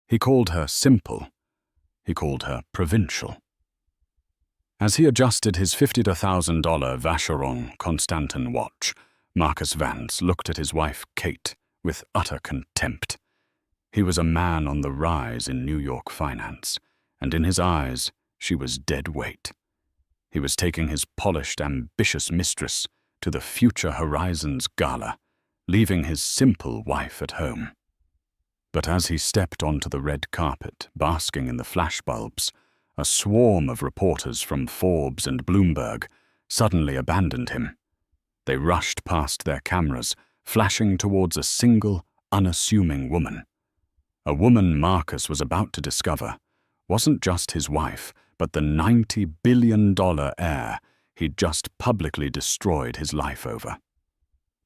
He called her simple. He called her provincial. As he adjusted his $52,000 Vacheron Constantin watch, Marcus Vance looked at his wife, Kate, with utter contempt. He was a man on the rise in New York finance, and in his eyes, she was dead weight. He was taking his polished, ambitious mistress to the Future Horizons Gala, leaving his simple wife at home. But as he stepped onto the red carpet, basking in the flashbulbs, a swarm of reporters from Forbes and Bloomberg suddenly abandoned him. They rushed past their cameras, flashing towards a single, unassuming woman. A woman Marcus was about to discover wasn't just his wife, but the $90 billion heir he'd just publicly destroyed his life over.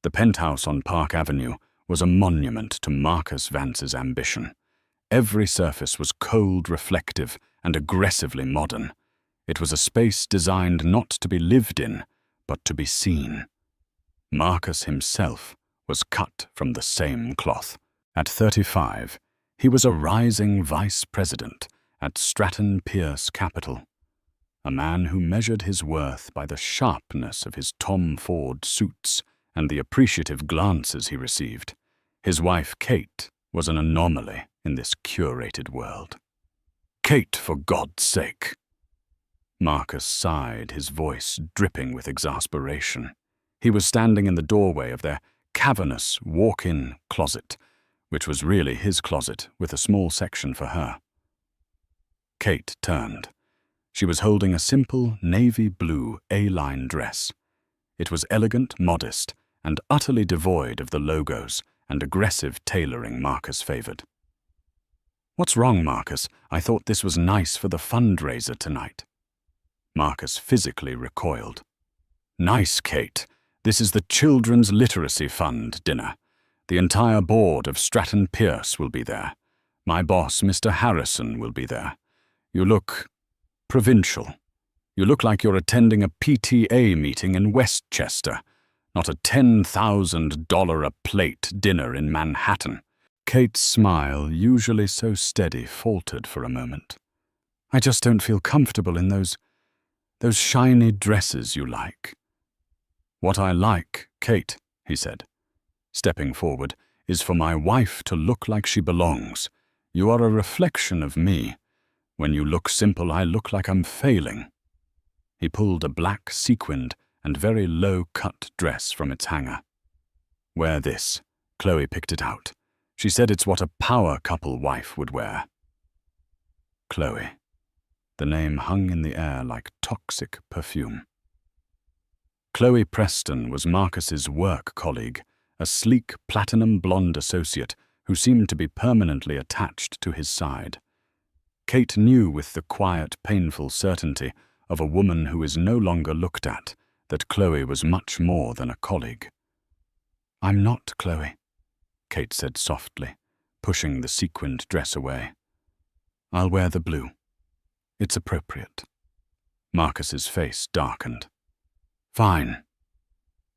The penthouse on Park Avenue was a monument to Marcus Vance's ambition. Every surface was cold, reflective, and aggressively modern. It was a space designed not to be lived in, but to be seen. Marcus himself was cut from the same cloth. At 35, he was a rising vice president at Stratton Pierce Capital, a man who measured his worth by the sharpness of his Tom Ford suits and the appreciative glances he received. His wife, Kate, was an anomaly in this curated world. "Kate, for God's sake!" Marcus sighed, his voice dripping with exasperation. He was standing in the doorway of their cavernous walk-in closet, which was really his closet with a small section for her. Kate turned. She was holding a simple navy blue A-line dress. It was elegant, modest, and utterly devoid of the logos and aggressive tailoring Marcus favored. "What's wrong, Marcus? I thought this was nice for the fundraiser tonight." Marcus physically recoiled. "Nice, Kate. This is the Children's Literacy Fund dinner. The entire board of Stratton Pierce will be there. My boss, Mr. Harrison, will be there. You look provincial. You look like you're attending a PTA meeting in Westchester, not a $10,000 a plate dinner in Manhattan." Kate's smile, usually so steady, faltered for a moment. "I just don't feel comfortable in those shiny dresses you like." "What I like, Kate," he said, stepping forward, "is for my wife to look like she belongs. You are a reflection of me. When you look simple, I look like I'm failing." He pulled a black sequined and very low-cut dress from its hanger. "Wear this." Chloe picked it out. She said it's what a power couple wife would wear. Chloe. The name hung in the air like toxic perfume. Chloe Preston was Marcus's work colleague, a sleek, platinum blonde associate who seemed to be permanently attached to his side. Kate knew with the quiet, painful certainty of a woman who is no longer looked at that Chloe was much more than a colleague. "I'm not Chloe," Kate said softly, pushing the sequined dress away. "I'll wear the blue. It's appropriate." Marcus's face darkened. "Fine.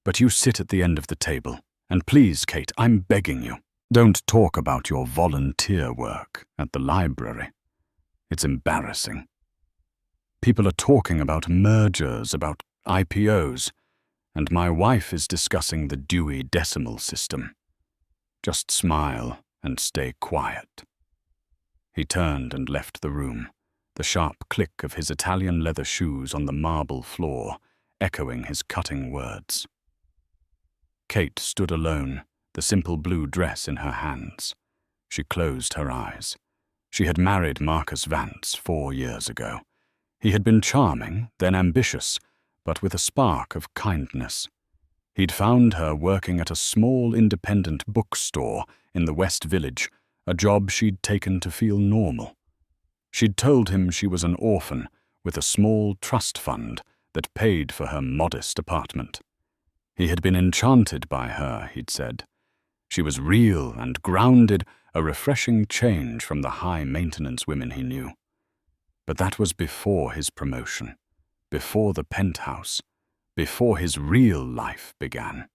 But you sit at the end of the table. And please, Kate, I'm begging you, don't talk about your volunteer work at the library. It's embarrassing. People are talking about mergers, about IPOs, and my wife is discussing the Dewey Decimal System. Just smile and stay quiet." He turned and left the room, the sharp click of his Italian leather shoes on the marble floor echoing his cutting words. Kate stood alone, the simple blue dress in her hands. She closed her eyes. She had married Marcus Vance 4 years ago. He had been charming, then ambitious, but with a spark of kindness. He'd found her working at a small independent bookstore in the West Village, a job she'd taken to feel normal. She'd told him she was an orphan with a small trust fund that paid for her modest apartment. He had been enchanted by her, he'd said. She was real and grounded, a refreshing change from the high-maintenance women he knew. But that was before his promotion, before the penthouse, before his real life began.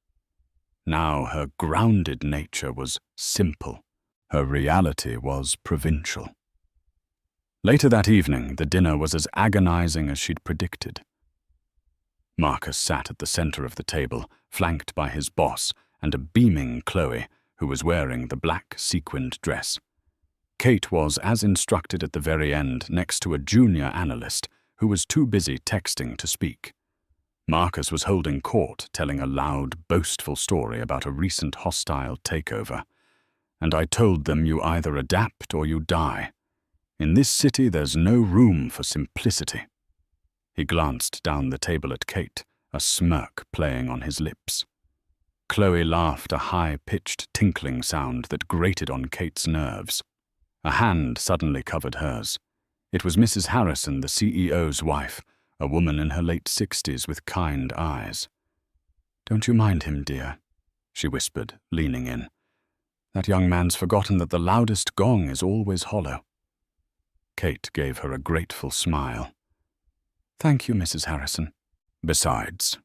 Now her grounded nature was simple, Her reality was provincial. Later that evening, the dinner was as agonizing as she'd predicted. Marcus sat at the center of the table, flanked by his boss and a beaming Chloe, who was wearing the black sequined dress. Kate was, as instructed at the very end, next to a junior analyst who was too busy texting to speak. Marcus was holding court, telling a loud, boastful story about a recent hostile takeover. And I told them, you either adapt or you die. In this city, there's no room for simplicity. He glanced down the table at Kate, a smirk playing on his lips. Chloe laughed, a high-pitched tinkling sound that grated on Kate's nerves. A hand suddenly covered hers. It was Mrs. Harrison, the CEO's wife, a woman in her late 60s with kind eyes. "Don't you mind him, dear," she whispered, leaning in. "That young man's forgotten that the loudest gong is always hollow." Kate gave her a grateful smile. "Thank you, Mrs. Harrison." "Besides,"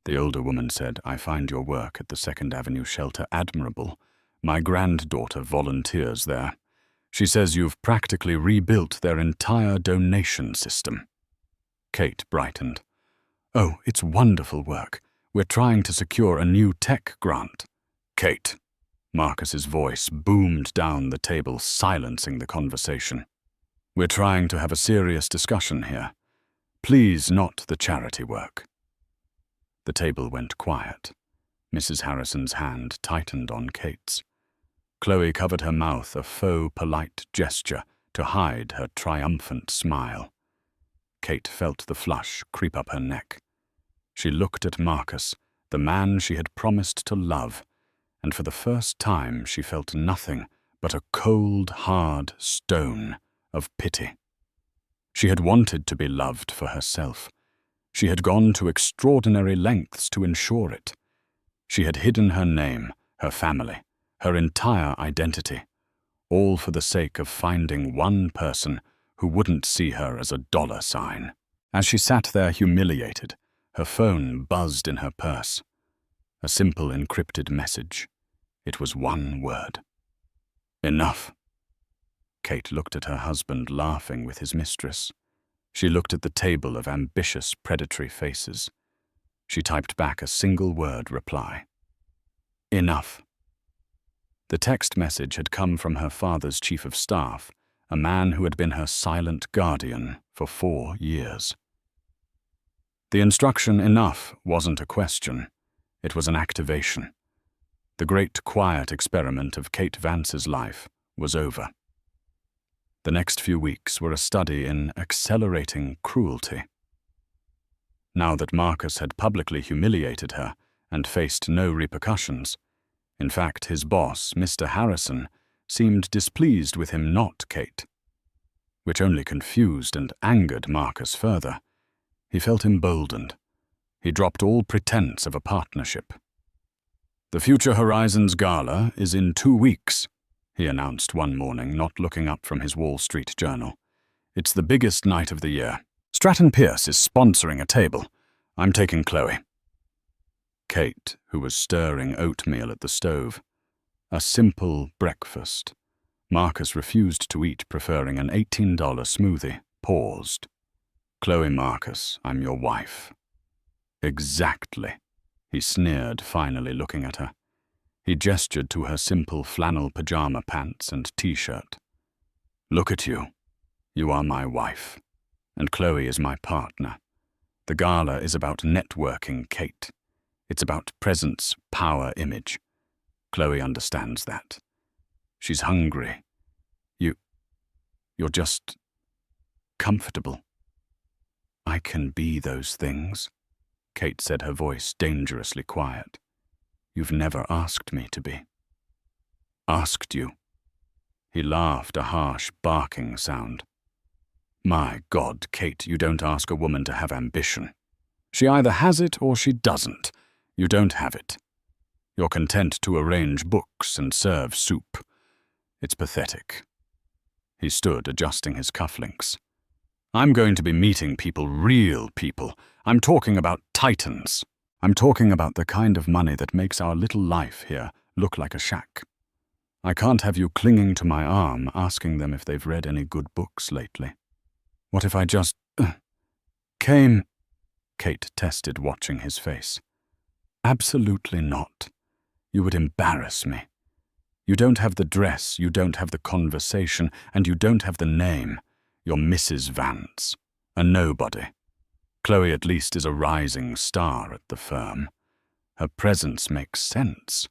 the older woman said, "I find your work at the 2nd Avenue shelter admirable. My granddaughter volunteers there. She says you've practically rebuilt their entire donation system." Kate brightened. "Oh, it's wonderful work. We're trying to secure a new tech grant." "Kate," Marcus's voice boomed down the table, silencing the conversation. "We're trying to have a serious discussion here. Please, not the charity work." The table went quiet. Mrs. Harrison's hand tightened on Kate's. Chloe covered her mouth, a faux polite gesture to hide her triumphant smile. Kate felt the flush creep up her neck. She looked at Marcus, the man she had promised to love, and for the first time she felt nothing but a cold, hard stone of pity. She had wanted to be loved for herself. She had gone to extraordinary lengths to ensure it. She had hidden her name, her family, her entire identity, all for the sake of finding one person who wouldn't see her as a dollar sign. As she sat there humiliated, her phone buzzed in her purse. A simple encrypted message. It was one word. "Enough." Kate looked at her husband laughing with his mistress. She looked at the table of ambitious, predatory faces. She typed back a single-word reply. "Enough." The text message had come from her father's chief of staff, a man who had been her silent guardian for 4 years. The instruction "enough" wasn't a question. It was an activation. The great quiet experiment of Kate Vance's life was over. The next few weeks were a study in accelerating cruelty. Now that Marcus had publicly humiliated her and faced no repercussions, in fact, his boss, Mr. Harrison, seemed displeased with him, not Kate, which only confused and angered Marcus further. He felt emboldened. He dropped all pretense of a partnership. "The Future Horizons Gala is in 2 weeks, he announced one morning, not looking up from his Wall Street Journal. "It's the biggest night of the year. Stratton Pierce is sponsoring a table. I'm taking Chloe." Kate, who was stirring oatmeal at the stove. A simple breakfast. Marcus refused to eat, preferring an $18 smoothie, paused. "Chloe Marcus, I'm your wife." "Exactly," he sneered, finally looking at her. He gestured to her simple flannel pajama pants and t-shirt. "Look at you. You are my wife, and Chloe is my partner. The gala is about networking, Kate. It's about presence, power, image. Chloe understands that. She's hungry. You're just comfortable." "I can be those things," Kate said, her voice dangerously quiet. "You've never asked me to be." "Asked you?" He laughed, a harsh, barking sound. "My God, Kate, you don't ask a woman to have ambition. She either has it or she doesn't. You don't have it. You're content to arrange books and serve soup. It's pathetic." He stood, adjusting his cufflinks. "I'm going to be meeting people, real people. I'm talking about titans. I'm talking about the kind of money that makes our little life here look like a shack. I can't have you clinging to my arm, asking them if they've read any good books lately. What if I just came? Kate tested, watching his face. Absolutely not. You would embarrass me. You don't have the dress, you don't have the conversation, and you don't have the name. You're Mrs. Vance, a nobody. Chloe at least is a rising star at the firm. Her presence makes sense.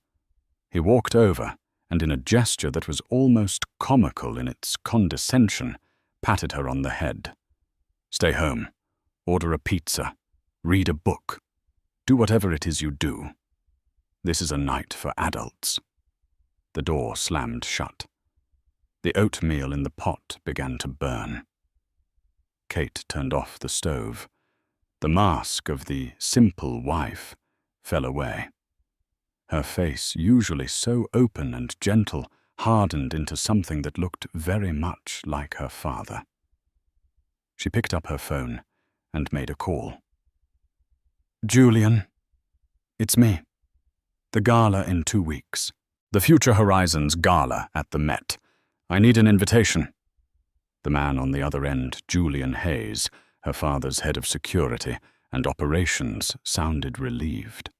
He walked over, and in a gesture that was almost comical in its condescension, patted her on the head. Stay home. Order a pizza. Read a book. Do whatever it is you do. This is a night for adults. The door slammed shut. The oatmeal in the pot began to burn. Kate turned off the stove. The mask of the simple wife fell away. Her face, usually so open and gentle, hardened into something that looked very much like her father. She picked up her phone and made a call. Julian, it's me. The gala in 2 weeks. The Future Horizons gala at the Met. I need an invitation. The man on the other end, Julian Hayes, her father's head of security and operations, sounded relieved.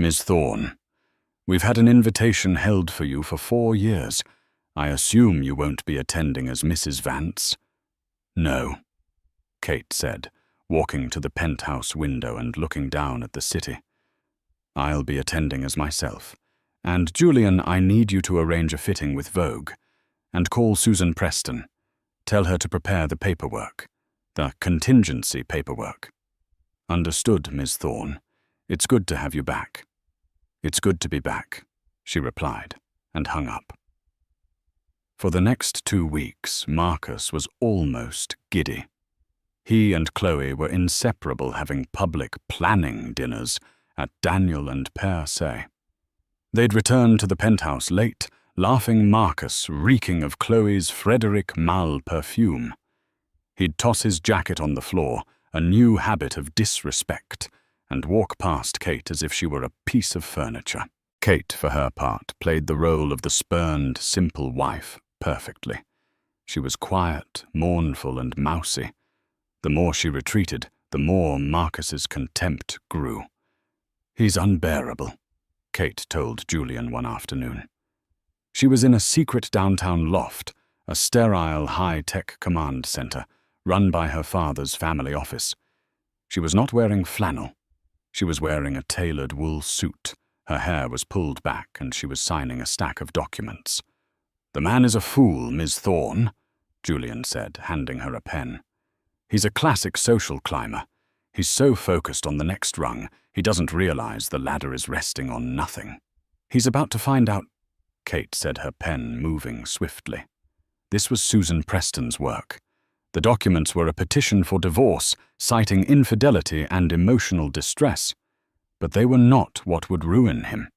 Ms. Thorne, we've had an invitation held for you for 4 years. I assume you won't be attending as Mrs. Vance? No, Kate said, walking to the penthouse window and looking down at the city. I'll be attending as myself. And Julian, I need you to arrange a fitting with Vogue. And call Susan Preston. Tell her to prepare the paperwork. The contingency paperwork. Understood, Ms. Thorne. It's good to have you back. It's good to be back, she replied, and hung up. For the next 2 weeks, Marcus was almost giddy. He and Chloe were inseparable, having public planning dinners at Daniel and Per Se. They'd return to the penthouse late, laughing Marcus, reeking of Chloe's Frederic Malle perfume. He'd toss his jacket on the floor, a new habit of disrespect, and walk past Kate as if she were a piece of furniture. Kate, for her part, played the role of the spurned, simple wife perfectly. She was quiet, mournful, and mousy. The more she retreated, the more Marcus's contempt grew. He's unbearable, Kate told Julian one afternoon. She was in a secret downtown loft, a sterile high-tech command center, run by her father's family office. She was not wearing flannel. She was wearing a tailored wool suit. Her hair was pulled back, and she was signing a stack of documents. The man is a fool, Ms. Thorne, Julian said, handing her a pen. He's a classic social climber. He's so focused on the next rung, he doesn't realize the ladder is resting on nothing. He's about to find out, Kate said, her pen moving swiftly. This was Susan Preston's work. The documents were a petition for divorce, citing infidelity and emotional distress. But they were not what would ruin him.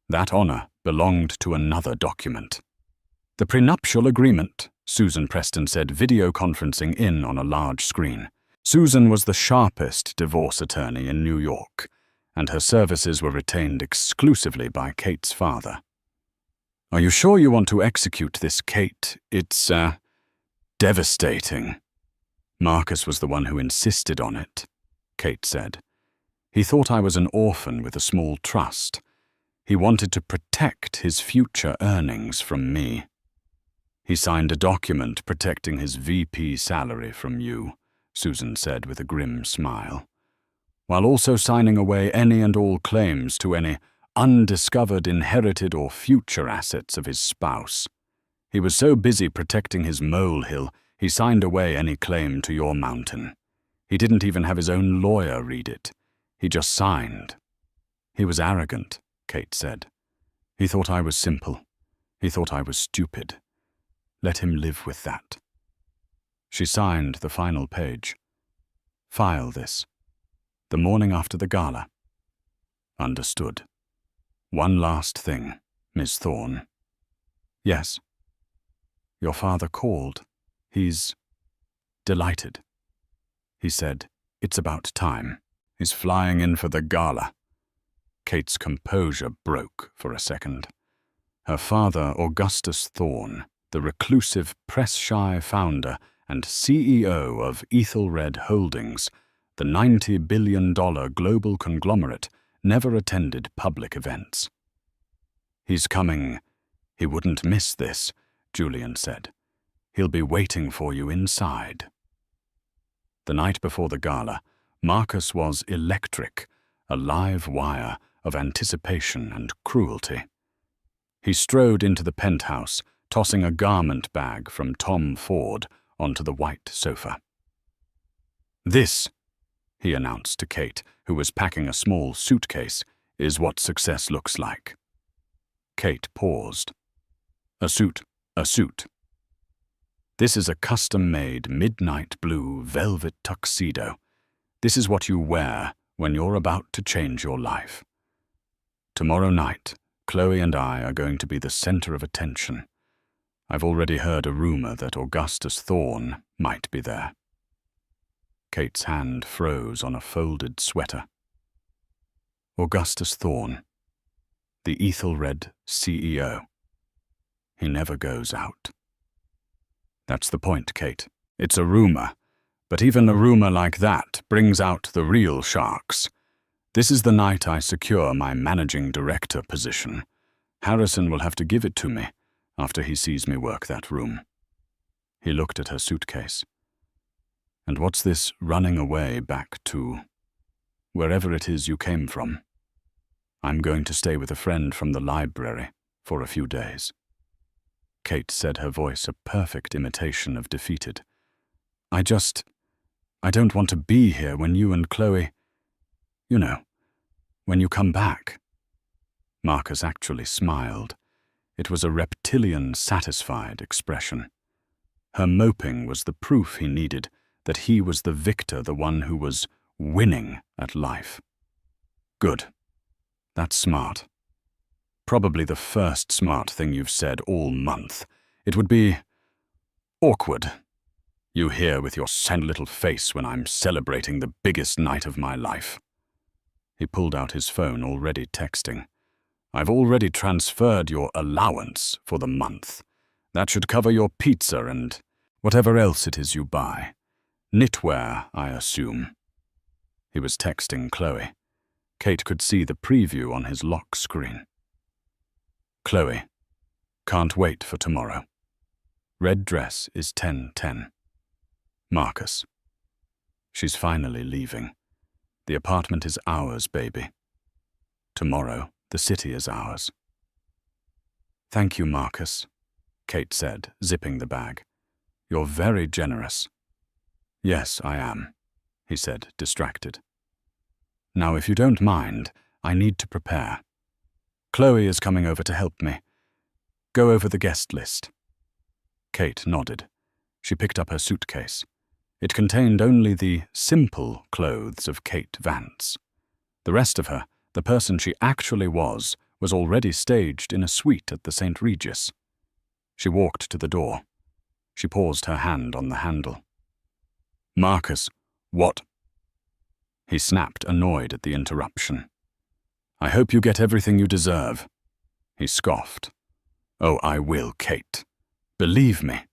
That honor belonged to another document. The prenuptial agreement, Susan Preston said, video conferencing in on a large screen. Susan was the sharpest divorce attorney in New York, and her services were retained exclusively by Kate's father. Are you sure you want to execute this, Kate? It's, devastating. Marcus was the one who insisted on it, Kate said. He thought I was an orphan with a small trust. He wanted to protect his future earnings from me. He signed a document protecting his VP salary from you, Susan said with a grim smile, while also signing away any and all claims to any undiscovered inherited or future assets of his spouse. He was so busy protecting his molehill, he signed away any claim to your mountain. He didn't even have his own lawyer read it. He just signed. He was arrogant, Kate said. He thought I was simple. He thought I was stupid. Let him live with that. She signed the final page. File this. The morning after the gala. Understood. One last thing, Miss Thorne. Yes. Your father called. He's delighted. He said, it's about time. He's flying in for the gala. Kate's composure broke for a second. Her father, Augustus Thorne, the reclusive, press-shy founder and CEO of Ethelred Holdings, the $90 billion global conglomerate, never attended public events. "He's coming. He wouldn't miss this," Julian said. "He'll be waiting for you inside." The night before the gala, Marcus was electric, a live wire of anticipation and cruelty. He strode into the penthouse, tossing a garment bag from Tom Ford onto the white sofa. "This," he announced to Kate, who was packing a small suitcase, "is what success looks like." Kate paused. A suit. "This is a custom-made midnight blue velvet tuxedo. This is what you wear when you're about to change your life. Tomorrow night, Chloe and I are going to be the center of attention. I've already heard a rumor that Augustus Thorne might be there." Kate's hand froze on a folded sweater. Augustus Thorne, the Ethelred CEO. He never goes out. "That's the point, Kate. It's a rumor. But even a rumor like that brings out the real sharks. This is the night I secure my managing director position. Harrison will have to give it to me after he sees me work that room." He looked at her suitcase. "And what's this running away back to wherever it is you came from?" "I'm going to stay with a friend from the library for a few days." Kate said, her voice a perfect imitation of defeated. I don't want to be here when you and Chloe, when you come back." Marcus actually smiled. It was a reptilian, satisfied expression. Her moping was the proof he needed that he was the victor, the one who was winning at life. "Good. That's smart. Probably the first smart thing you've said all month. It would be awkward. You here with your sad little face when I'm celebrating the biggest night of my life." He pulled out his phone, already texting. "I've already transferred your allowance for the month. That should cover your pizza and whatever else it is you buy. Knitwear, I assume." He was texting Chloe. Kate could see the preview on his lock screen. "Chloe, can't wait for tomorrow. Red dress is 10:10. Marcus." "She's finally leaving. The apartment is ours, baby. Tomorrow, the city is ours." "Thank you, Marcus," Kate said, zipping the bag. "You're very generous." "Yes, I am," he said, distracted. "Now, if you don't mind, I need to prepare. Chloe is coming over to help me. Go over the guest list." Kate nodded. She picked up her suitcase. It contained only the simple clothes of Kate Vance. The rest of her, the person she actually was already staged in a suite at the St. Regis. She walked to the door. She paused, her hand on the handle. "Marcus, what?" He snapped, annoyed at the interruption. "I hope you get everything you deserve." He scoffed. "Oh, I will, Kate. Believe me,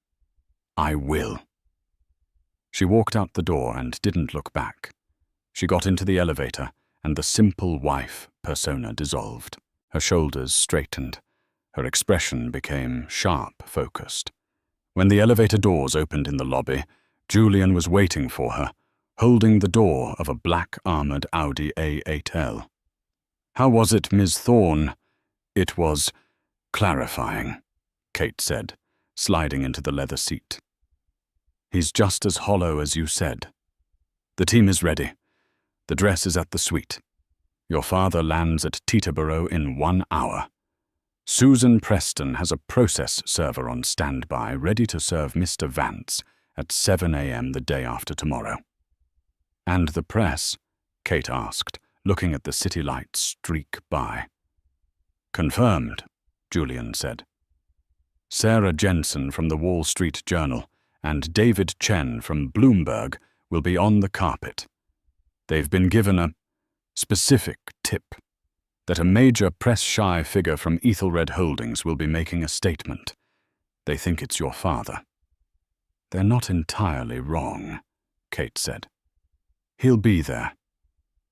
I will." She walked out the door and didn't look back. She got into the elevator, and the simple wife persona dissolved. Her shoulders straightened. Her expression became sharp-focused. When the elevator doors opened in the lobby, Julian was waiting for her, holding the door of a black-armored Audi A8L. "How was it, Ms. Thorne?" "It was clarifying," Kate said, sliding into the leather seat. "He's just as hollow as you said. The team is ready. The dress is at the suite. Your father lands at Teterboro in 1 hour. Susan Preston has a process server on standby, ready to serve Mr. Vance at 7 a.m. the day after tomorrow." "And the press?" Kate asked, looking at the city lights streak by. "Confirmed," Julian said. "Sarah Jensen from the Wall Street Journal and David Chen from Bloomberg will be on the carpet. They've been given a specific tip. that a major press-shy figure from Ethelred Holdings will be making a statement. They think it's your father." "They're not entirely wrong," Kate said. "He'll be there,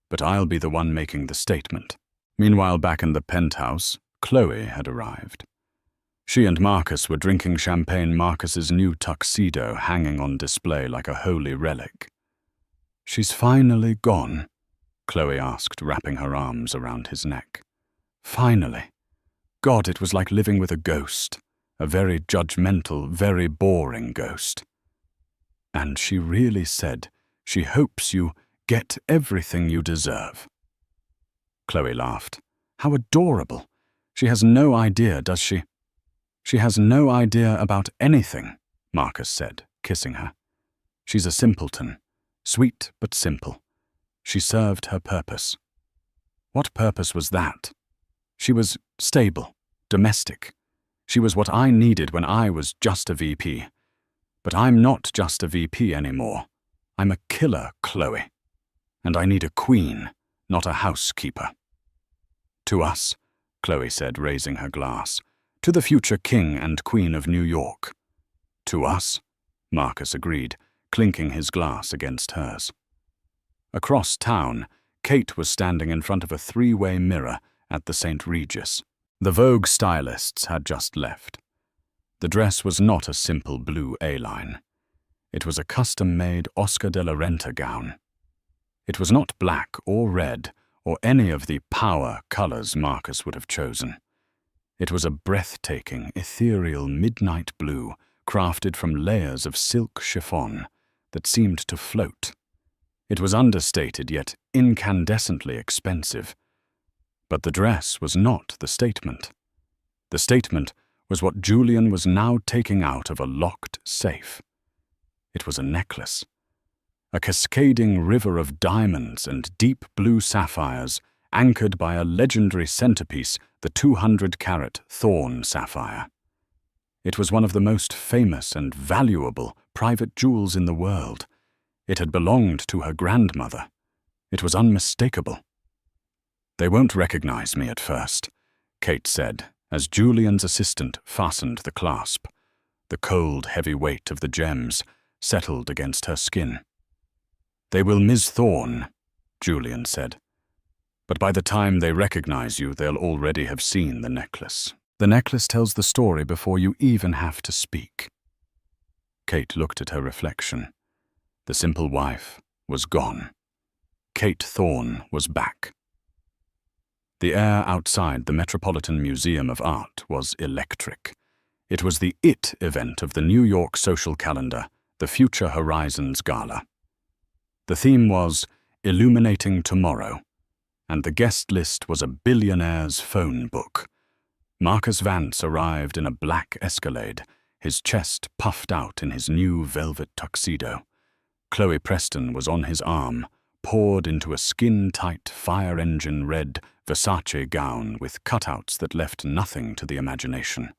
but I'll be the one making the statement." Meanwhile, back in the penthouse, Chloe had arrived. She and Marcus were drinking champagne, Marcus's new tuxedo hanging on display like a holy relic. "She's finally gone?" Chloe asked, wrapping her arms around his neck. "Finally. God, it was like living with a ghost, a very judgmental, very boring ghost. And she really said she hopes you get everything you deserve." Chloe laughed. "How adorable. She has no idea, does she?" "She has no idea about anything," Marcus said, kissing her. "She's a simpleton, sweet but simple. She served her purpose." "What purpose was that?" "She was stable, domestic. She was what I needed when I was just a VP. But I'm not just a VP anymore. I'm a killer, Chloe. And I need a queen, not a housekeeper." "To us," Chloe said, raising her glass. "To the future king and queen of New York." "To us," Marcus agreed, clinking his glass against hers. Across town, Kate was standing in front of a three-way mirror at the St. Regis. The Vogue stylists had just left. The dress was not a simple blue A-line. It was a custom-made Oscar de la Renta gown. It was not black or red or any of the power colors Marcus would have chosen. It was a breathtaking, ethereal midnight blue crafted from layers of silk chiffon that seemed to float. It was understated yet incandescently expensive. But the dress was not the statement. The statement was what Julian was now taking out of a locked safe. It was a necklace. A cascading river of diamonds and deep blue sapphires anchored by a legendary centerpiece, the 200-carat Thorn sapphire. It was one of the most famous and valuable private jewels in the world. It had belonged to her grandmother. It was unmistakable. "They won't recognize me at first," Kate said, as Julian's assistant fastened the clasp. The cold, heavy weight of the gems settled against her skin. "They will Ms. Thorn," Julian said. "But by the time they recognize you, they'll already have seen the necklace. The necklace tells the story before you even have to speak." Kate looked at her reflection. The simple wife was gone. Kate Thorn was back. The air outside the Metropolitan Museum of Art was electric. It was the IT event of the New York social calendar, the Future Horizons Gala. The theme was Illuminating Tomorrow, and the guest list was a billionaire's phone book. Marcus Vance arrived in a black Escalade, his chest puffed out in his new velvet tuxedo. Chloe Preston was on his arm, poured into a skin-tight, fire-engine red Versace gown with cutouts that left nothing to the imagination.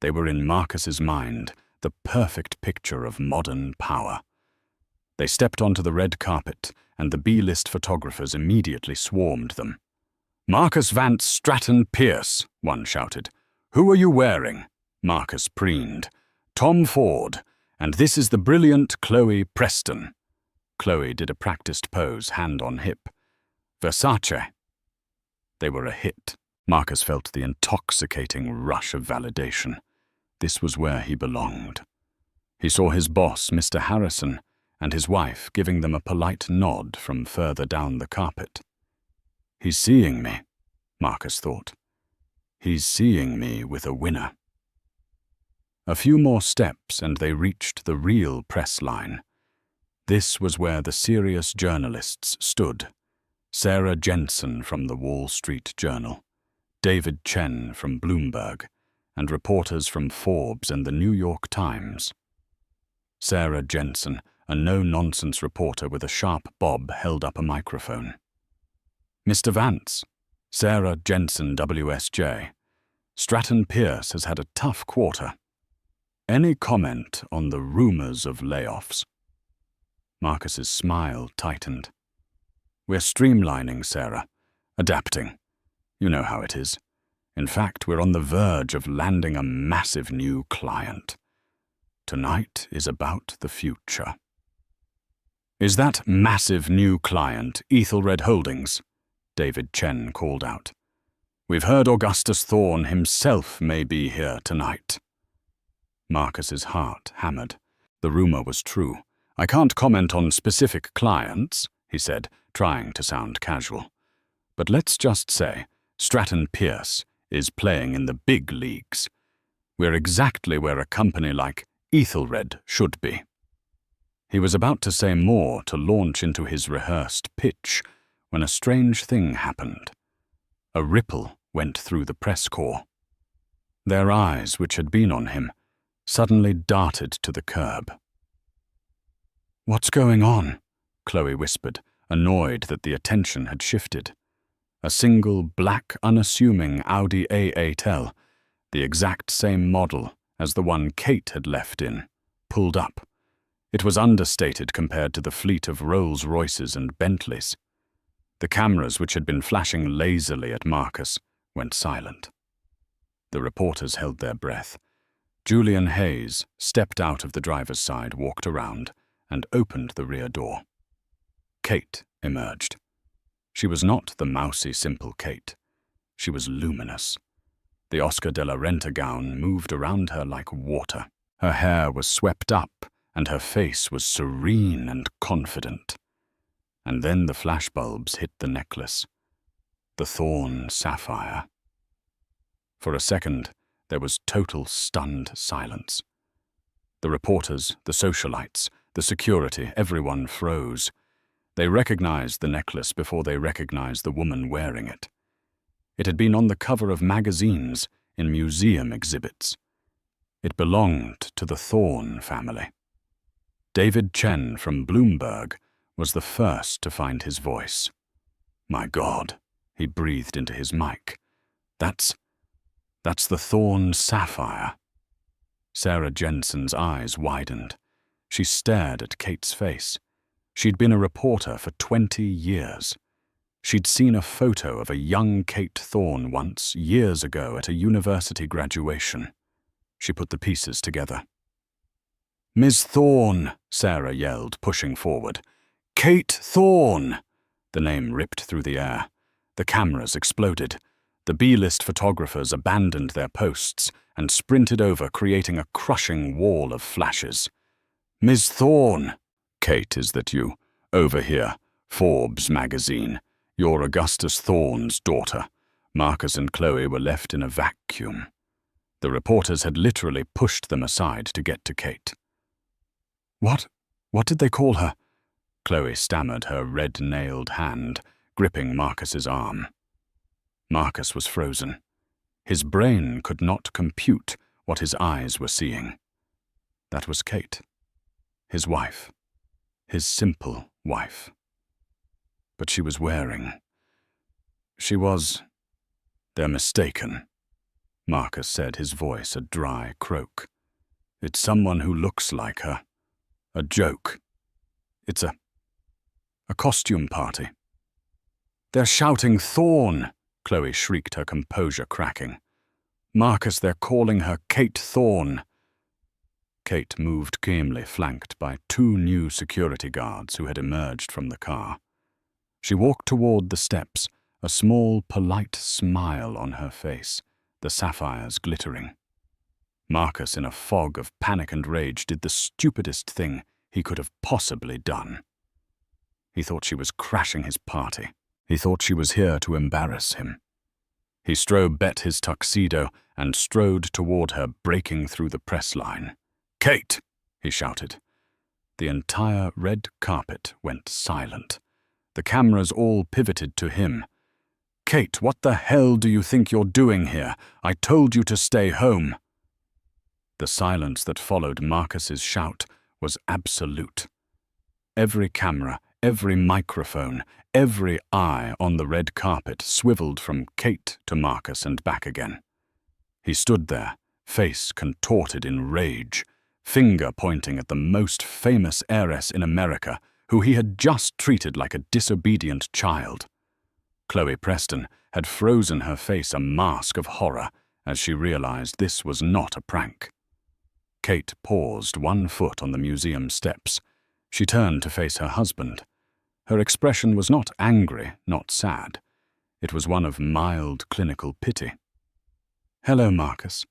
They were in Marcus's mind, the perfect picture of modern power. They stepped onto the red carpet, and the B-list photographers immediately swarmed them. "Marcus Vance Stratton Pierce," one shouted. "Who are you wearing?" Marcus preened. "Tom Ford, and this is the brilliant Chloe Preston." Chloe did a practiced pose, hand on hip. "Versace." They were a hit. Marcus felt the intoxicating rush of validation. This was where he belonged. He saw his boss, Mr. Harrison, and his wife giving them a polite nod from further down the carpet. "He's seeing me," Marcus thought. "He's seeing me with a winner." A few more steps and they reached the real press line. This was where the serious journalists stood. Sarah Jensen from the Wall Street Journal, David Chen from Bloomberg, and reporters from Forbes and the New York Times. Sarah Jensen, a no-nonsense reporter with a sharp bob, held up a microphone. "Mr. Vance, Sarah Jensen, WSJ. Stratton Pierce has had a tough quarter. Any comment on the rumors of layoffs?" Marcus's smile tightened. "We're streamlining, Sarah. Adapting. You know how it is. In fact, we're on the verge of landing a massive new client. Tonight is about the future. Is that massive new client Ethelred Holdings? David Chen called out. We've heard Augustus Thorne himself may be here tonight. Marcus's heart hammered. The rumor was true. I can't comment on specific clients, he said, trying to sound casual. But let's just say Stratton Pierce is playing in the big leagues. We're exactly where a company like Ethelred should be. He was about to say more to launch into his rehearsed pitch when a strange thing happened. A ripple went through the press corps. Their eyes, which had been on him, suddenly darted to the curb. "What's going on?" Chloe whispered, annoyed that the attention had shifted. A single black, unassuming Audi A8L, the exact same model as the one Kate had left in, pulled up. It was understated compared to the fleet of Rolls-Royces and Bentleys. The cameras, which had been flashing lazily at Marcus, went silent. The reporters held their breath. Julian Hayes stepped out of the driver's side, walked around, and opened the rear door. Kate emerged. She was not the mousy, simple Kate. She was luminous. The Oscar de la Renta gown moved around her like water. Her hair was swept up, and her face was serene and confident. And then the flashbulbs hit the necklace. The Thorne sapphire. For a second, there was total stunned silence. The reporters, the socialites, the security, everyone froze. They recognized the necklace before they recognized the woman wearing it. It had been on the cover of magazines, in museum exhibits. It belonged to the Thorne family. David Chen from Bloomberg was the first to find his voice. "My God," he breathed into his mic. That's the Thorne sapphire." Sarah Jensen's eyes widened. She stared at Kate's face. She'd been a reporter for 20 years. She'd seen a photo of a young Kate Thorne once, years ago, at a university graduation. She put the pieces together. "Ms. Thorne," Sarah yelled, pushing forward. "Kate Thorne!" The name ripped through the air. The cameras exploded. The B-list photographers abandoned their posts and sprinted over, creating a crushing wall of flashes. "Ms. Thorne!" "Kate, is that you? Over here. Forbes magazine. You're Augustus Thorne's daughter." Marcus and Chloe were left in a vacuum. The reporters had literally pushed them aside to get to Kate. What did they call her?" Chloe stammered, her red-nailed hand gripping Marcus's arm. Marcus was frozen. His brain could not compute what his eyes were seeing. That was Kate. His wife. His simple wife. But she was wearing... They're mistaken, Marcus said, his voice a dry croak. "It's someone who looks like her. A joke. It's a costume party." "They're shouting Thorne!" Chloe shrieked, her composure cracking. "Marcus, they're calling her Kate Thorne." Kate moved calmly, flanked by 2 new security guards who had emerged from the car. She walked toward the steps, a small, polite smile on her face, the sapphires glittering. Marcus, in a fog of panic and rage, did the stupidest thing he could have possibly done. He thought she was crashing his party. He thought she was here to embarrass him. He bet his tuxedo and strode toward her, breaking through the press line. "Kate!" he shouted. The entire red carpet went silent. The cameras all pivoted to him. "Kate, what the hell do you think you're doing here? I told you to stay home." The silence that followed Marcus's shout was absolute. Every camera, every microphone, every eye on the red carpet swiveled from Kate to Marcus and back again. He stood there, face contorted in rage, finger pointing at the most famous heiress in America, who he had just treated like a disobedient child. Chloe Preston had frozen her face a mask of horror as she realized this was not a prank. Kate paused, one foot on the museum steps. She turned to face her husband. Her expression was not angry, not sad. It was one of mild clinical pity. "Hello, Marcus,"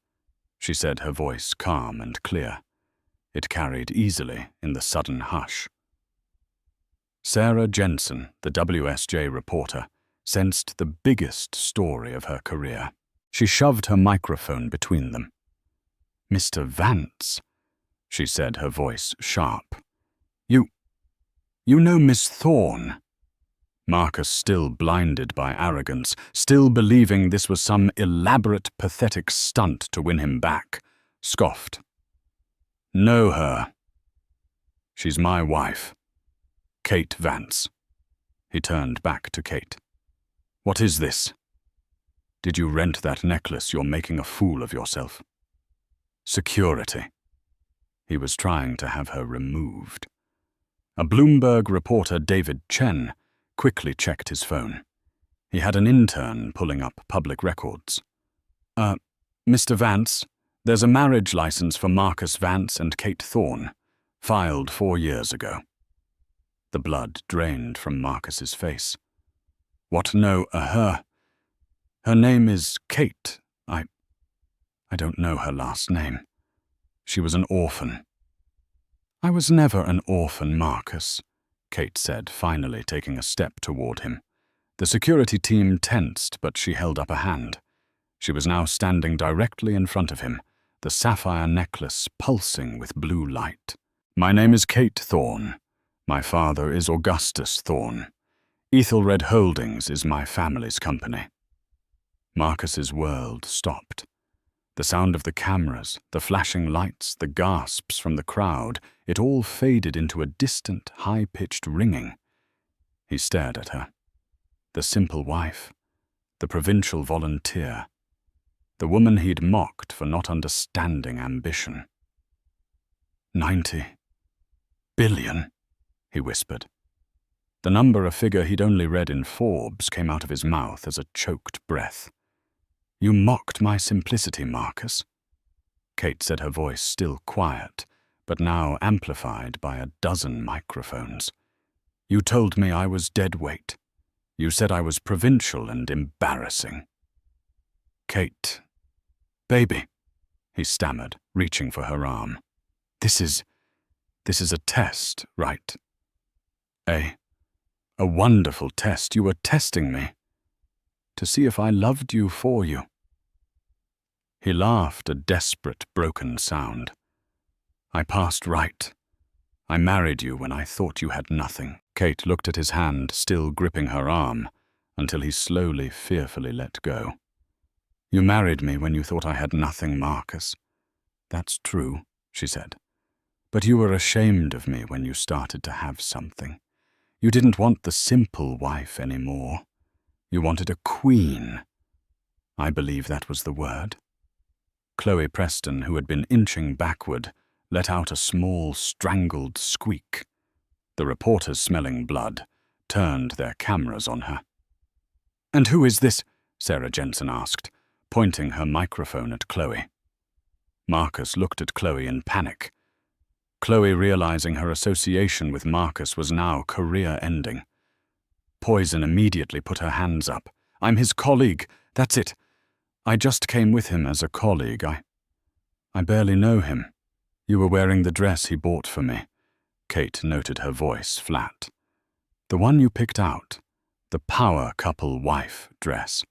she said, her voice calm and clear. It carried easily in the sudden hush. Sarah Jensen, the WSJ reporter, sensed the biggest story of her career. She shoved her microphone between them. "Mr. Vance," she said, her voice sharp. You know Miss Thorne." Marcus, still blinded by arrogance, still believing this was some elaborate, pathetic stunt to win him back, scoffed. "Know her. She's my wife. Kate Vance." He turned back to Kate. "What is this? Did you rent that necklace? You're making a fool of yourself." "Security." He was trying to have her removed. A Bloomberg reporter, David Chen, quickly checked his phone. He had an intern pulling up public records. Mr. Vance, there's a marriage license for Marcus Vance and Kate Thorne, filed 4 years ago." The blood drained from Marcus's face. "What? No, her name is Kate. I don't know her last name. She was an orphan." "I was never an orphan, Marcus," Kate said, finally taking a step toward him. The security team tensed, but she held up a hand. She was now standing directly in front of him, the sapphire necklace pulsing with blue light. "My name is Kate Thorne. My father is Augustus Thorne. Ethelred Holdings is my family's company." Marcus's world stopped. The sound of the cameras, the flashing lights, the gasps from the crowd, it all faded into a distant, high-pitched ringing. He stared at her. The simple wife, the provincial volunteer, the woman he'd mocked for not understanding ambition. 90 billion, he whispered. The number, a figure he'd only read in Forbes, came out of his mouth as a choked breath. "You mocked my simplicity, Marcus," Kate said, her voice still quiet, but now amplified by a dozen microphones. "You told me I was dead weight. You said I was provincial and embarrassing." "Kate, baby," he stammered, reaching for her arm. This is a test, right? A wonderful test. You were testing me. To see if I loved you for you." He laughed, a desperate, broken sound. "I passed right. I married you when I thought you had nothing." Kate looked at his hand, still gripping her arm, until he slowly, fearfully let go. "You married me when you thought I had nothing, Marcus. That's true," she said. "But you were ashamed of me when you started to have something. You didn't want the simple wife anymore. You wanted a queen. I believe that was the word." Chloe Preston, who had been inching backward, let out a small, strangled squeak. The reporters, smelling blood, turned their cameras on her. "And who is this?" Sarah Jensen asked, pointing her microphone at Chloe. Marcus looked at Chloe in panic. Chloe, realizing her association with Marcus was now career-ending. Poison immediately put her hands up. "I'm his colleague. That's it. I just came with him as a colleague. I barely know him. You were wearing the dress he bought for me." Kate noted, her voice flat. "The one you picked out. The power couple wife dress."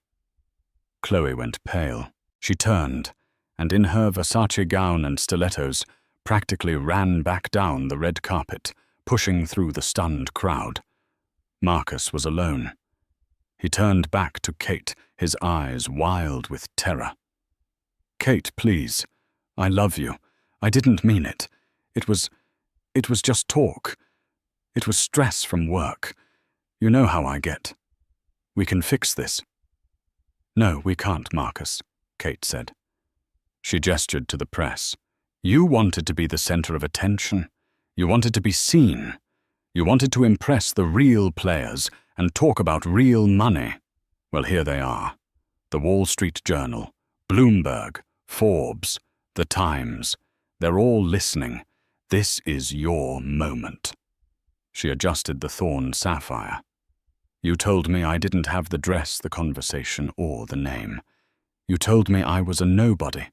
Chloe went pale. She turned, and in her Versace gown and stilettos, practically ran back down the red carpet, pushing through the stunned crowd. Marcus was alone. He turned back to Kate, his eyes wild with terror. "Kate, please. I love you. I didn't mean it. It was just talk. It was stress from work. You know how I get. We can fix this." "No, we can't, Marcus," Kate said. She gestured to the press. "You wanted to be the center of attention. You wanted to be seen. You wanted to impress the real players and talk about real money. Well, here they are. The Wall Street Journal, Bloomberg, Forbes, The Times. They're all listening. This is your moment. She adjusted the thorn sapphire. You told me I didn't have the dress, the conversation, or the name. You told me I was a nobody.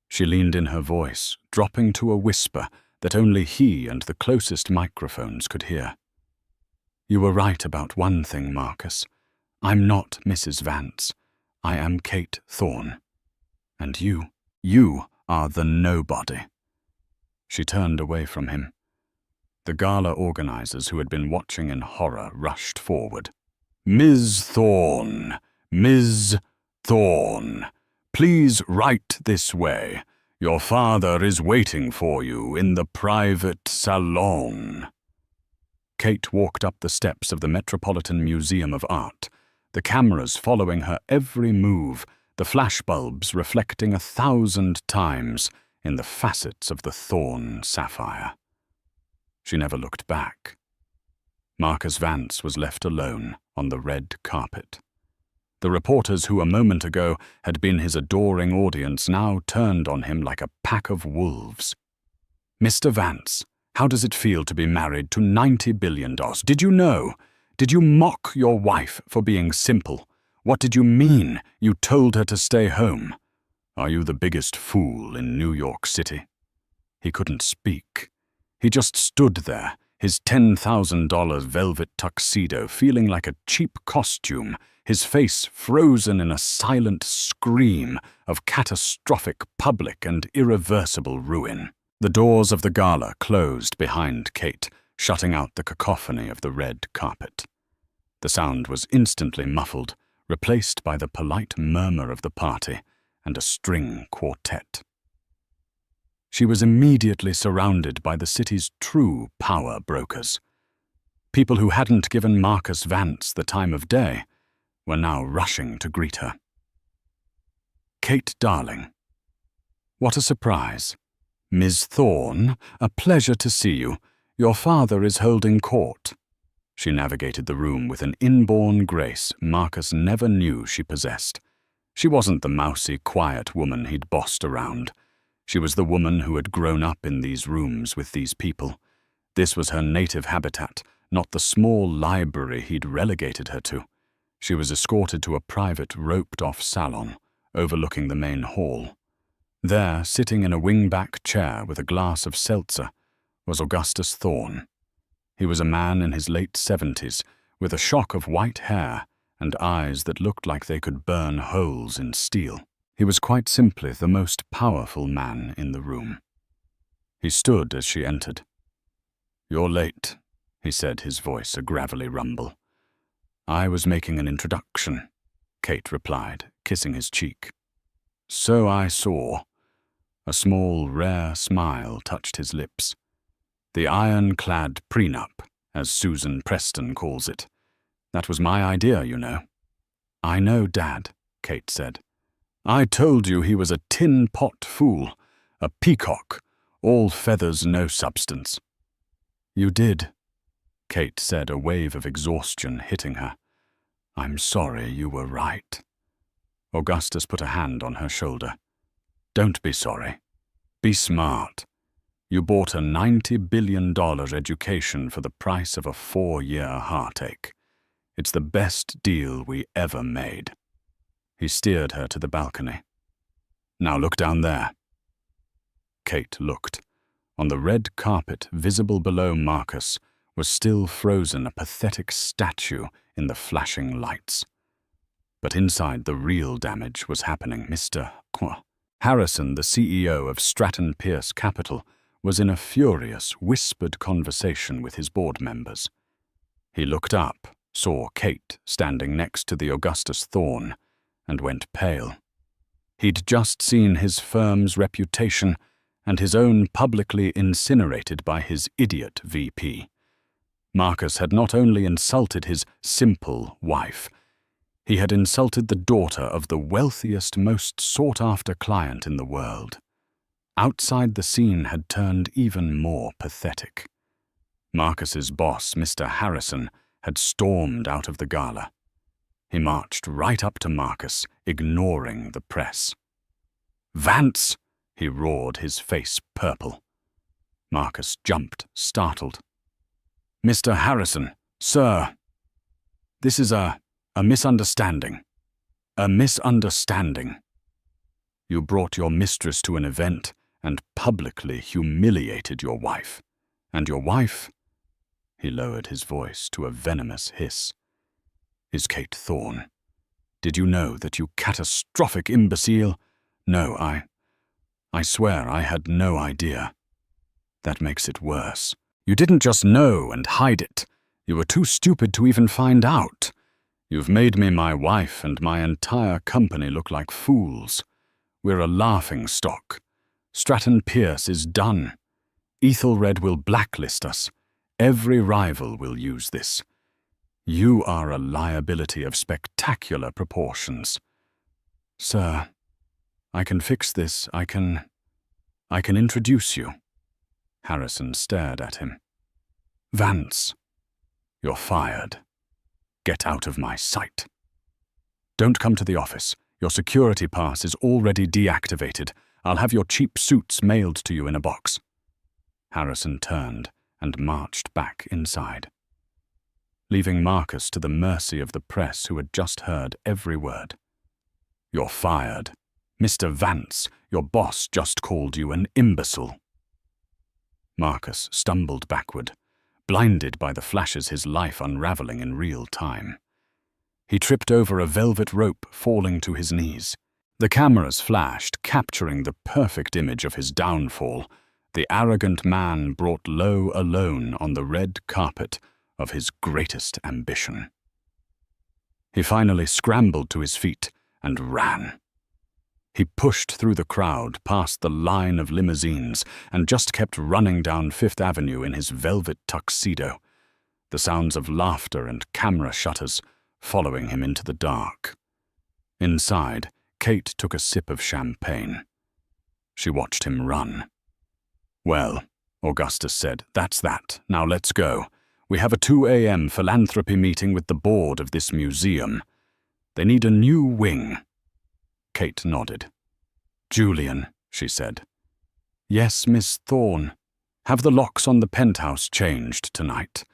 She leaned in her voice, dropping to a whisper that only he and the closest microphones could hear. You were right about one thing, Marcus. I'm not Mrs. Vance. I am Kate Thorne. And you are the nobody. She turned away from him. The gala organizers who had been watching in horror rushed forward. Ms. Thorne, Ms. Thorne, please right this way. Your father is waiting for you in the private salon. Kate walked up the steps of the Metropolitan Museum of Art, the cameras following her every move, the flashbulbs reflecting 1,000 times in the facets of the thorn sapphire. She never looked back. Marcus Vance was left alone on the red carpet. The reporters who a moment ago had been his adoring audience now turned on him like a pack of wolves. Mr. Vance, how does it feel to be married to $90 billion? Did you know? Did you mock your wife for being simple? What did you mean you told her to stay home? Are you the biggest fool in New York City? He couldn't speak. He just stood there, his $10,000 velvet tuxedo feeling like a cheap costume, his face frozen in a silent scream of catastrophic public and irreversible ruin. The doors of the gala closed behind Kate, shutting out the cacophony of the red carpet. The sound was instantly muffled, replaced by the polite murmur of the party and a string quartet. She was immediately surrounded by the city's true power brokers. People who hadn't given Marcus Vance the time of day were now rushing to greet her. Kate, darling. What a surprise. Ms. Thorne, a pleasure to see you. Your father is holding court. She navigated the room with an inborn grace Marcus never knew she possessed. She wasn't the mousy, quiet woman he'd bossed around. She was the woman who had grown up in these rooms with these people. This was her native habitat, not the small library he'd relegated her to. She was escorted to a private, roped-off salon overlooking the main hall. There, sitting in a wing-back chair with a glass of seltzer, was Augustus Thorne. He was a man in his late 70s, with a shock of white hair and eyes that looked like they could burn holes in steel. He was quite simply the most powerful man in the room. He stood as she entered. "You're late," he said, his voice a gravelly rumble. "I was making an introduction," Kate replied, kissing his cheek. "So I saw." A small, rare smile touched his lips. "The ironclad prenup, as Susan Preston calls it. That was my idea, you know." "I know, Dad," Kate said. "I told you he was a tin-pot fool, a peacock, all feathers, no substance." "You did," Kate said, a wave of exhaustion hitting her. "I'm sorry, you were right." Augustus put a hand on her shoulder. "Don't be sorry. Be smart. You bought a $90 billion education for the price of a 4-year heartache. It's the best deal we ever made." He steered her to the balcony. "Now look down there." Kate looked. On the red carpet, visible below Marcus, was still frozen a pathetic statue in the flashing lights. But inside, the real damage was happening. Mr. Harrison, the CEO of Stratton Pierce Capital, was in a furious, whispered conversation with his board members. He looked up, saw Kate standing next to the Augustus Thorne, and went pale. He'd just seen his firm's reputation and his own publicly incinerated by his idiot VP. Marcus had not only insulted his simple wife, he had insulted the daughter of the wealthiest, most sought-after client in the world. Outside, the scene had turned even more pathetic. Marcus's boss, Mr. Harrison, had stormed out of the gala. He marched right up to Marcus, ignoring the press. "Vance!" he roared, his face purple. Marcus jumped, startled. "Mr. Harrison, sir, this is a misunderstanding. A misunderstanding. You brought your mistress to an event and publicly humiliated your wife. And your wife," he lowered his voice to a venomous hiss, "is Kate Thorne. Did you know that, you catastrophic imbecile? No, I swear I had no idea. That makes it worse. You didn't just know and hide it. You were too stupid to even find out. You've made me, my wife, and my entire company look like fools. We're a laughing stock. Stratton Pierce is done. Ethelred will blacklist us. Every rival will use this. You are a liability of spectacular proportions. Sir, I can fix this. I can introduce you." Harrison stared at him. "Vance, you're fired. Get out of my sight. Don't come to the office. Your security pass is already deactivated. I'll have your cheap suits mailed to you in a box." Harrison turned and marched back inside, leaving Marcus to the mercy of the press, who had just heard every word. "You're fired. Mr. Vance, your boss just called you an imbecile." Marcus stumbled backward, blinded by the flashes, his life unraveling in real time. He tripped over a velvet rope, falling to his knees. The cameras flashed, capturing the perfect image of his downfall, the arrogant man brought low alone on the red carpet of his greatest ambition. He finally scrambled to his feet and ran. He pushed through the crowd, past the line of limousines, and just kept running down Fifth Avenue in his velvet tuxedo, the sounds of laughter and camera shutters following him into the dark. Inside, Kate took a sip of champagne. She watched him run. "Well," Augustus said, "that's that. Now let's go. We have a 2 a.m. philanthropy meeting with the board of this museum. They need a new wing." Kate nodded. "Julian," she said. "Yes, Miss Thorne. Have the locks on the penthouse changed tonight,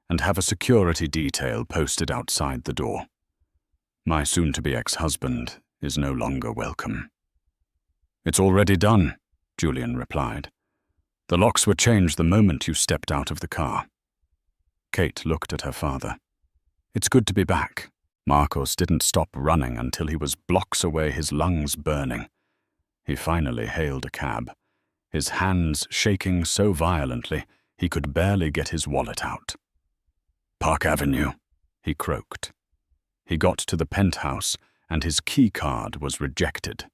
and have a security detail posted outside the door. My soon-to-be ex-husband is no longer welcome." "It's already done," Julian replied. "The locks were changed the moment you stepped out of the car." Kate looked at her father. "It's good to be back." Marcos didn't stop running until he was blocks away, his lungs burning. He finally hailed a cab, his hands shaking so violently he could barely get his wallet out. "Park Avenue," he croaked. He got to the penthouse, and his key card was rejected.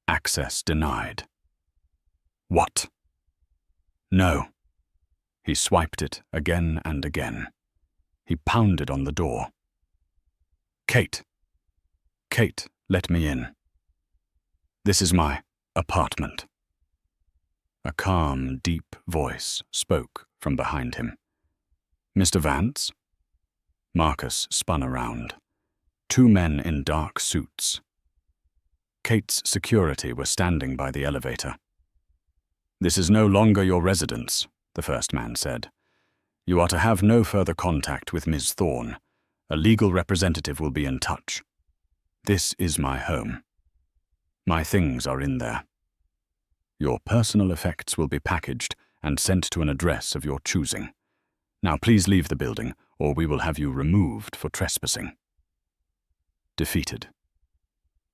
Access denied. What? No. He swiped it again and again. He pounded on the door. "Kate. Kate, let me in. This is my apartment." A calm, deep voice spoke from behind him. "Mr. Vance?" Marcus spun around. 2 men in dark suits. Kate's security were standing by the elevator. "This is no longer your residence," the first man said. "You are to have no further contact with Ms. Thorne. A legal representative will be in touch. This is my home. My things are in there. Your personal effects will be packaged and sent to an address of your choosing. Now please leave the building, or we will have you removed for trespassing." Defeated,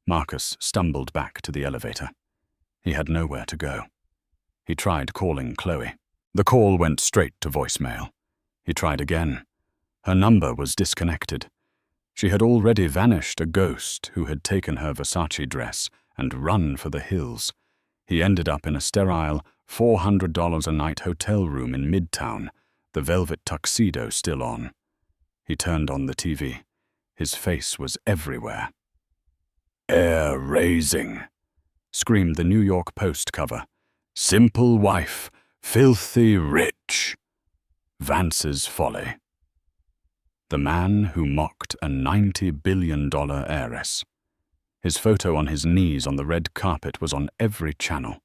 Marcus stumbled back to the elevator. He had nowhere to go. He tried calling Chloe. The call went straight to voicemail. He tried again. Her number was disconnected. She had already vanished, a ghost who had taken her Versace dress and run for the hills. He ended up in a sterile $400 a night hotel room in Midtown, the velvet tuxedo still on. He turned on the TV. His face was everywhere. "Hair-raising," screamed the New York Post cover. "Simple wife, filthy rich. Vance's folly." The man who mocked a $90 billion heiress. His photo on his knees on the red carpet was on every channel.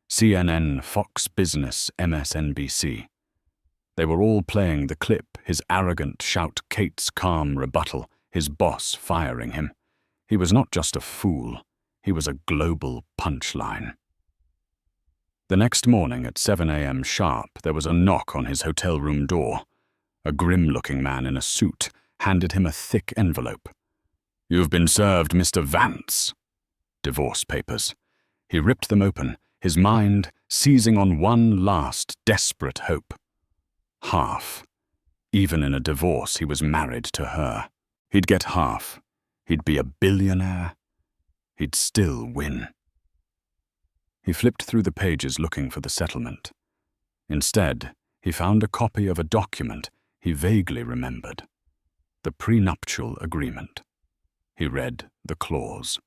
CNN, Fox Business, MSNBC. They were all playing the clip, his arrogant shout, Kate's calm rebuttal, his boss firing him. He was not just a fool, he was a global punchline. The next morning at 7 a.m. sharp, there was a knock on his hotel room door. A grim-looking man in a suit handed him a thick envelope. "You've been served, Mr. Vance." Divorce papers. He ripped them open, his mind seizing on one last desperate hope. Half. Even in a divorce, he was married to her. He'd get half. He'd be a billionaire. He'd still win. He flipped through the pages looking for the settlement. Instead, he found a copy of a document he vaguely remembered. The prenuptial agreement. He read the clause.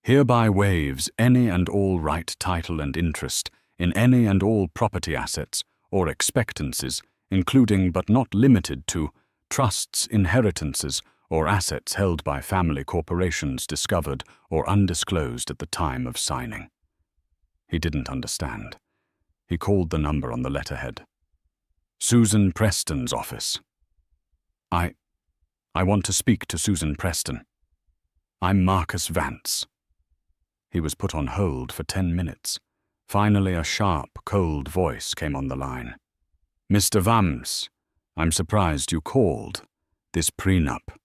"Hereby waives any and all right, title, and interest in any and all property assets or expectancies, including but not limited to trusts, inheritances, or assets held by family corporations discovered or undisclosed at the time of signing." He didn't understand. He called the number on the letterhead. "Susan Preston's office." I want to speak to Susan Preston. I'm Marcus Vance." He was put on hold for 10 minutes. Finally, a sharp, cold voice came on the line. "Mr. Vance, I'm surprised you called. This prenup,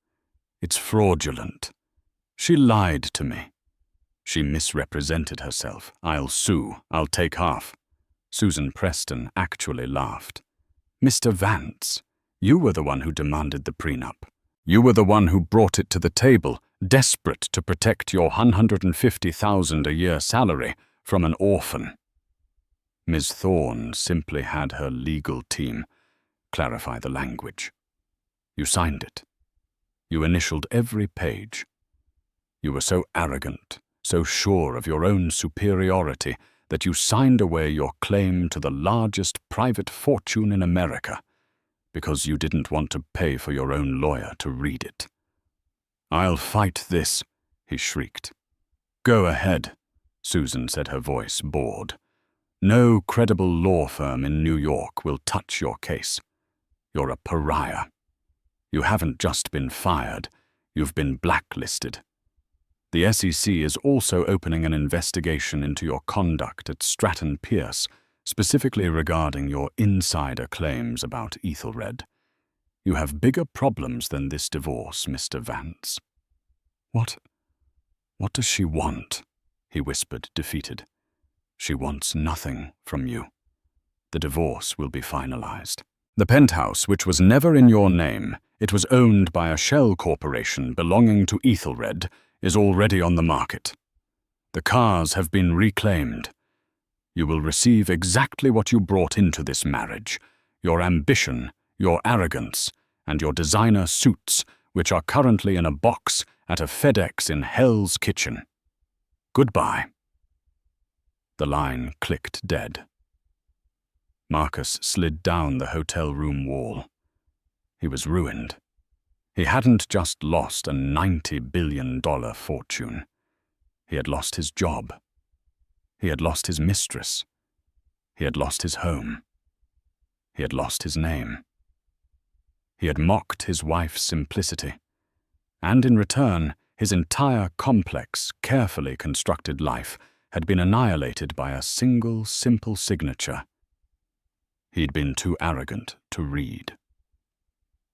it's fraudulent. She lied to me. She misrepresented herself. I'll sue. I'll take half." Susan Preston actually laughed. "Mr. Vance, you were the one who demanded the prenup. You were the one who brought it to the table, desperate to protect your $150,000 a year salary from an orphan." Ms. Thorne simply had her legal team clarify the language. "You signed it. You initialed every page. You were so arrogant, so sure of your own superiority, that you signed away your claim to the largest private fortune in America because you didn't want to pay for your own lawyer to read it." "I'll fight this," he shrieked. "Go ahead," Susan said, her voice bored. "No credible law firm in New York will touch your case. You're a pariah. You haven't just been fired, you've been blacklisted. The SEC is also opening an investigation into your conduct at Stratton Pierce, specifically regarding your insider claims about Ethelred. You have bigger problems than this divorce, Mr. Vance." What does she want?" he whispered, defeated. "She wants nothing from you. The divorce will be finalized. The penthouse, which was never in your name, it was owned by a shell corporation belonging to Ethelred, is already on the market. The cars have been reclaimed. You will receive exactly what you brought into this marriage: your ambition, your arrogance, and your designer suits, which are currently in a box at a FedEx in Hell's Kitchen. Goodbye." The line clicked dead. Marcus slid down the hotel room wall. He was ruined. He hadn't just lost a $90 billion fortune. He had lost his job. He had lost his mistress. He had lost his home. He had lost his name. He had mocked his wife's simplicity, and in return, his entire complex, carefully constructed life had been annihilated by a single, simple signature. He'd been too arrogant to read.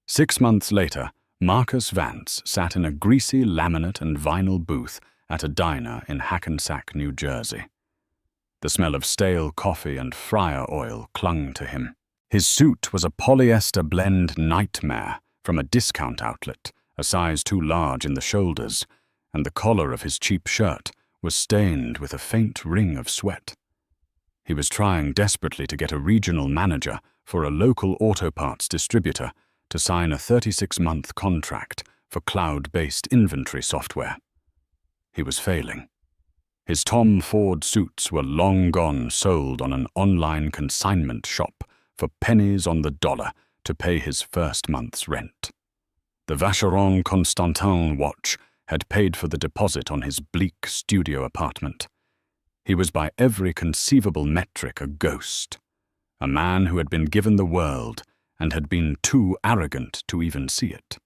6 months later, Marcus Vance sat in a greasy laminate and vinyl booth at a diner in Hackensack, New Jersey. The smell of stale coffee and fryer oil clung to him. His suit was a polyester blend nightmare from a discount outlet, a size too large in the shoulders, and the collar of his cheap shirt was stained with a faint ring of sweat. He was trying desperately to get a regional manager for a local auto parts distributor to sign a 36-month contract for cloud-based inventory software. He was failing. His Tom Ford suits were long gone sold on an online consignment shop for pennies on the dollar to pay his first month's rent. The Vacheron Constantin watch had paid for the deposit on his bleak studio apartment. He was by every conceivable metric a ghost, a man who had been given the world and had been too arrogant to even see it.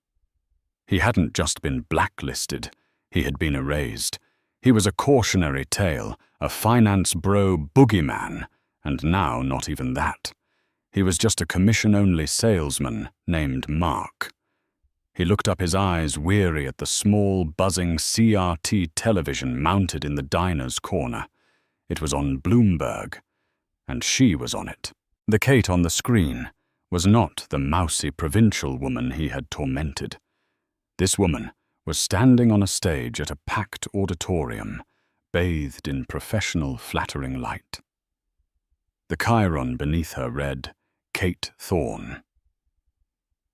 He hadn't just been blacklisted, he had been erased. He was a cautionary tale, a finance bro boogeyman, and now not even that. He was just a commission-only salesman named Mark. He looked up his eyes weary at the small, buzzing CRT television mounted in the diner's corner. It was on Bloomberg, and she was on it. The Kate on the screen was not the mousy provincial woman he had tormented. This woman was standing on a stage at a packed auditorium, bathed in professional, flattering light. The chyron beneath her read, Kate Thorne.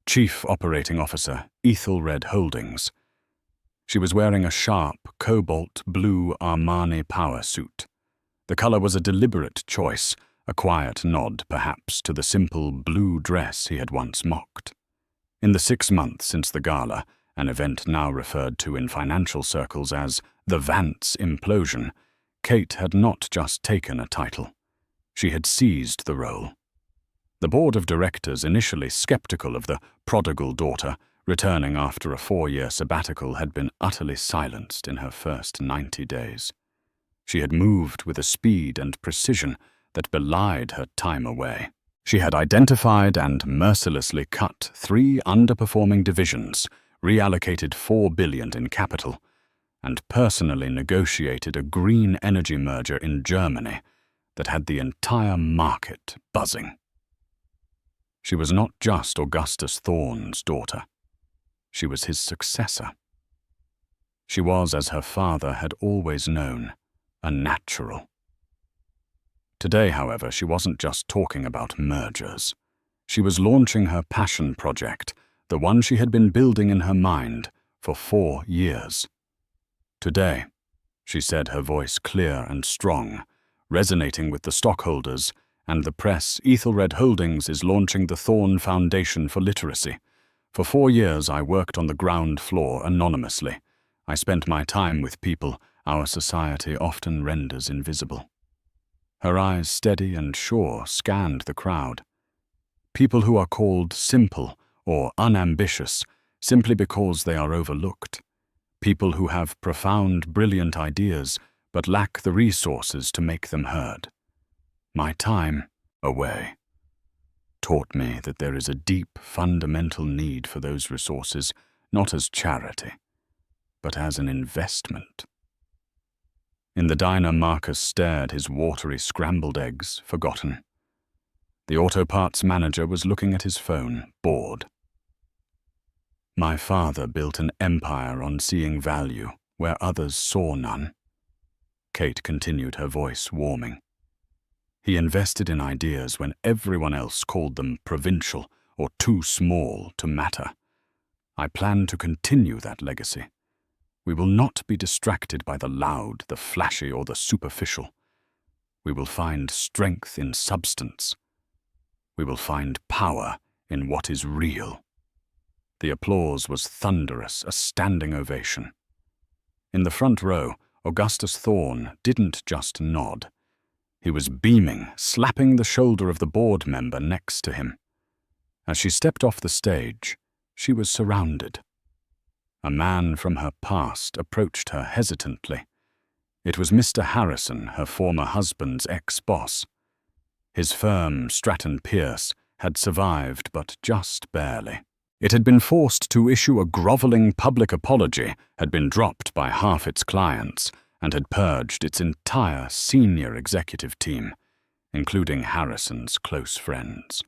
Chief Operating Officer, Ethelred Holdings. She was wearing a sharp, cobalt blue Armani power suit. The color was a deliberate choice, a quiet nod, perhaps, to the simple blue dress he had once mocked. In the 6 months since the gala, an event now referred to in financial circles as the Vance implosion, Kate had not just taken a title. She had seized the role. The board of directors, initially skeptical of the prodigal daughter, returning after a 4-year sabbatical, had been utterly silenced in her first 90 days. She had moved with a speed and precision that belied her time away. She had identified and mercilessly cut 3 underperforming divisions, reallocated $4 billion in capital, and personally negotiated a green energy merger in Germany that had the entire market buzzing. She was not just Augustus Thorne's daughter. She was his successor. She was, as her father had always known, a natural. Today, however, she wasn't just talking about mergers. She was launching her passion project, the one she had been building in her mind for 4 years. Today, she said, her voice clear and strong, resonating with the stockholders and the press, Ethelred Holdings is launching the Thorne Foundation for Literacy. For 4 years, I worked on the ground floor anonymously. I spent my time with people our society often renders invisible. Her eyes, steady and sure, scanned the crowd. People who are called simple or unambitious simply because they are overlooked. People who have profound, brilliant ideas but lack the resources to make them heard. My time away taught me that there is a deep, fundamental need for those resources, not as charity, but as an investment. In the diner, Marcus stared, his watery scrambled eggs forgotten. The auto parts manager was looking at his phone, bored. My father built an empire on seeing value where others saw none. Kate continued, her voice warming. He invested in ideas when everyone else called them provincial or too small to matter. I plan to continue that legacy. We will not be distracted by the loud, the flashy, or the superficial. We will find strength in substance. We will find power in what is real. The applause was thunderous, a standing ovation. In the front row, Augustus Thorne didn't just nod. He was beaming, slapping the shoulder of the board member next to him. As she stepped off the stage, she was surrounded. A man from her past approached her hesitantly. It was Mr. Harrison, her former husband's ex-boss. His firm, Stratton Pierce, had survived, but just barely. It had been forced to issue a groveling public apology, had been dropped by half its clients, and had purged its entire senior executive team, including Harrison's close friends.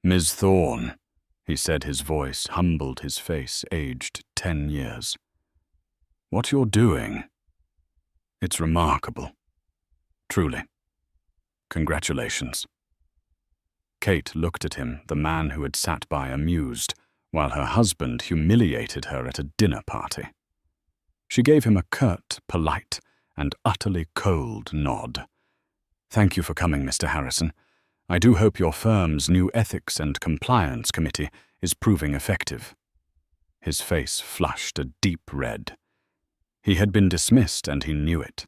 Ms. Thorne, he said, his voice humbled, his face aged 10 years. What you're doing, it's remarkable. Truly. Congratulations. Kate looked at him, the man who had sat by amused, while her husband humiliated her at a dinner party. She gave him a curt, polite, and utterly cold nod. Thank you for coming, Mr. Harrison. I do hope your firm's new Ethics and Compliance Committee is proving effective." His face flushed a deep red. He had been dismissed and he knew it.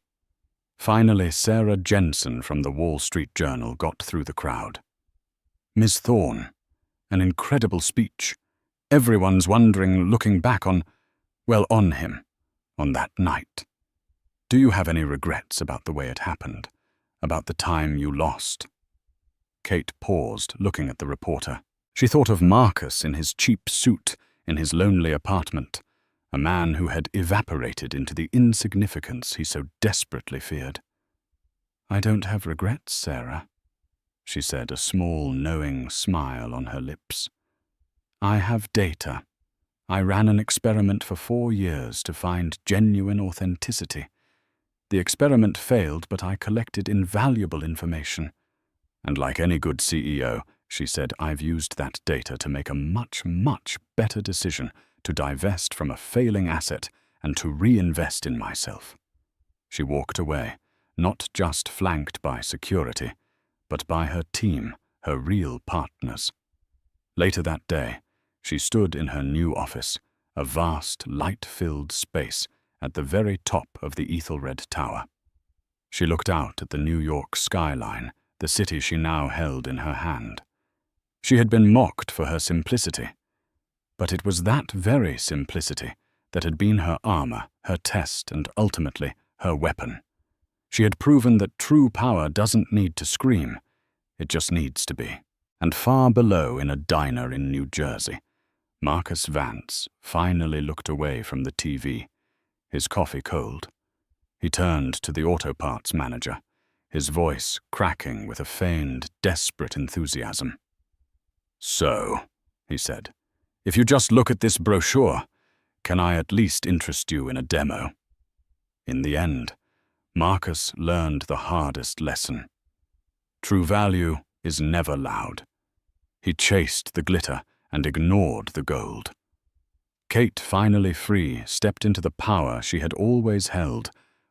Finally, Sarah Jensen from the Wall Street Journal got through the crowd. "Ms. Thorne, an incredible speech. Everyone's wondering, looking back on him, on that night. Do you have any regrets about the way it happened, about the time you lost?" Kate paused, looking at the reporter. She thought of Marcus in his cheap suit, in his lonely apartment, a man who had evaporated into the insignificance he so desperately feared. "I don't have regrets, Sarah," she said, a small, knowing smile on her lips. "I have data. I ran an experiment for 4 years to find genuine authenticity. The experiment failed, but I collected invaluable information. And like any good CEO, she said, I've used that data to make a much, much better decision to divest from a failing asset and to reinvest in myself." She walked away, not just flanked by security, but by her team, her real partners. Later that day, she stood in her new office, a vast, light-filled space at the very top of the Ethelred Tower. She looked out at the New York skyline, the city she now held in her hand. She had been mocked for her simplicity, but it was that very simplicity that had been her armor, her test, and ultimately her weapon. She had proven that true power doesn't need to scream, it just needs to be. And far below, in a diner in New Jersey, Marcus Vance finally looked away from the TV, his coffee cold. He turned to the auto parts manager, his voice cracking with a feigned, desperate enthusiasm. "So," he said, "if you just look at this brochure, can I at least interest you in a demo?" In the end, Marcus learned the hardest lesson. True value is never loud. He chased the glitter and ignored the gold. Kate, finally free, stepped into the power she had always held,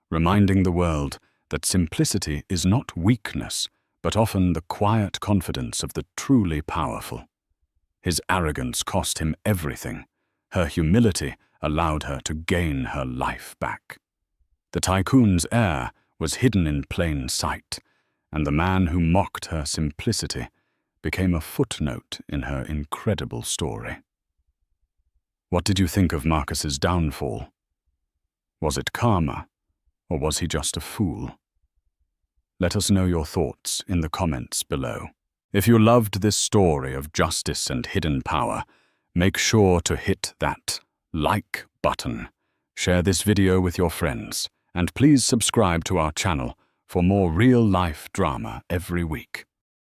reminding the world that simplicity is not weakness, but often the quiet confidence of the truly powerful. His arrogance cost him everything. Her humility allowed her to gain her life back. The Tycoon's heir was hidden in plain sight, and the man who mocked her simplicity became a footnote in her incredible story. What did you think of Marcus's downfall? Was it karma, or was he just a fool? Let us know your thoughts in the comments below. If you loved this story of justice and hidden power, make sure to hit that like button, share this video with your friends, and please subscribe to our channel for more real-life drama every week.